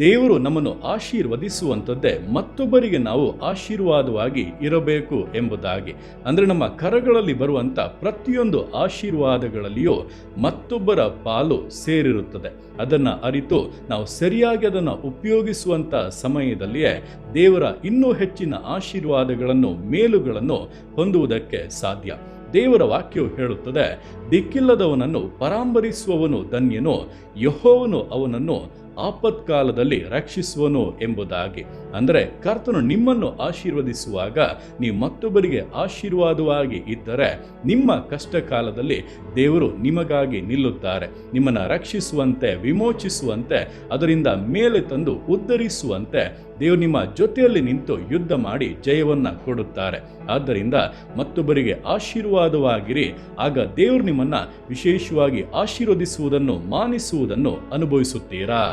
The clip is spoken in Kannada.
ದೇವರು ನಮ್ಮನ್ನು ಆಶೀರ್ವದಿಸುವಂಥದ್ದೇ ಮತ್ತೊಬ್ಬರಿಗೆ ನಾವು ಆಶೀರ್ವಾದವಾಗಿ ಇರಬೇಕು ಎಂಬುದಾಗಿ. ಅಂದರೆ ನಮ್ಮ ಕರಗಳಲ್ಲಿ ಬರುವಂಥ ಪ್ರತಿಯೊಂದು ಆಶೀರ್ವಾದಗಳಲ್ಲಿಯೂ ಮತ್ತೊಬ್ಬರ ಪಾಲು ಸೇರಿರುತ್ತದೆ. ಅದನ್ನು ಅರಿತು ನಾವು ಸರಿಯಾಗಿ ಅದನ್ನು ಉಪಯೋಗಿಸುವಂಥ ಸಮಯದಲ್ಲಿಯೇ ದೇವರ ಇನ್ನೂ ಹೆಚ್ಚಿನ ಆಶೀರ್ವಾದಗಳನ್ನು, ಮೇಲುಗಳನ್ನು ಹೊಂದುವುದಕ್ಕೆ ಸಾಧ್ಯ. ದೇವರ ವಾಕ್ಯವು ಹೇಳುತ್ತದೆ, ದಿಕ್ಕಿಲ್ಲದವನನ್ನು ಪರಾಂಬರಿಸುವವನು ಧನ್ಯನು, ಯೆಹೋವನು ಅವನನ್ನು ಆಪತ್ಕಾಲದಲ್ಲಿ ರಕ್ಷಿಸುವನು ಎಂಬುದಾಗಿ. ಅಂದರೆ ಕರ್ತನು ನಿಮ್ಮನ್ನು ಆಶೀರ್ವದಿಸುವಾಗ ನೀವು ಮತ್ತೊಬ್ಬರಿಗೆ ಆಶೀರ್ವಾದವಾಗಿ ಇದ್ದರೆ ನಿಮ್ಮ ಕಷ್ಟ ಕಾಲದಲ್ಲಿ ದೇವರು ನಿಮಗಾಗಿ ನಿಲ್ಲುತ್ತಾರೆ. ನಿಮ್ಮನ್ನು ರಕ್ಷಿಸುವಂತೆ, ವಿಮೋಚಿಸುವಂತೆ, ಅದರಿಂದ ಮೇಲೆ ತಂದು ಉದ್ಧರಿಸುವಂತೆ ದೇವರು ನಿಮ್ಮ ಜೊತೆಯಲ್ಲಿ ನಿಂತು ಯುದ್ಧ ಮಾಡಿ ಜಯವನ್ನು ಕೊಡುತ್ತಾರೆ. ಆದ್ದರಿಂದ ಮತ್ತೊಬ್ಬರಿಗೆ ಆಶೀರ್ವಾದವಾಗಿರಿ. ಆಗ ದೇವರು ನಿಮ್ಮನ್ನು ವಿಶೇಷವಾಗಿ ಆಶೀರ್ವದಿಸುವುದನ್ನು, ಮಾನಿಸುವುದನ್ನು ಅನುಭವಿಸುತ್ತೀರಾ.